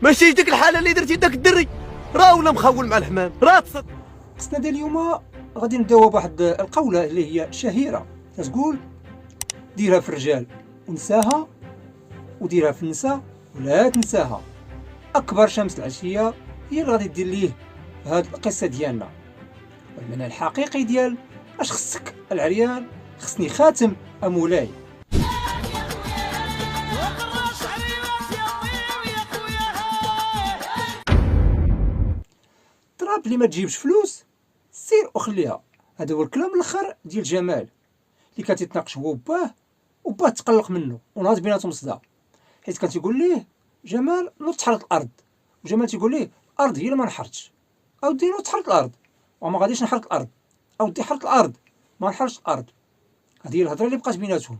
ماشي ديك الحاله اللي درتي داك الدري راه ولا مخول مع الحمام راه تصد. قصنا ديال اليوم غادي نبداو بواحد القولة اللي هي شهيرة كتقول: ديرها في الرجال ونساها، وديرها في النساء ولا تنساها. أكبر شمس العشية هي اللي غادي دير ليه هاد القصة ديالنا. والمعنى الحقيقي ديال اش خصك العريان، خصني خاتم أمولاي. التراب اللي ما تجيبش فلوس سير وخليها. هذا هو الكلام الاخر ديال جمال اللي كان تيتناقش هو وباه تقلق منه ونهض بيناتهم صداع، حيت كان تيقول ليه جمال نوض تحرث الارض، وجمال تيقول ليه الارض هي اللي ما نحرتش. اودي نوض تحرث الارض وما غاديش نحرث الارض. اودي حرث الارض ما نحرثش الارض. هذه هي الهضره اللي بقات بيناتهم.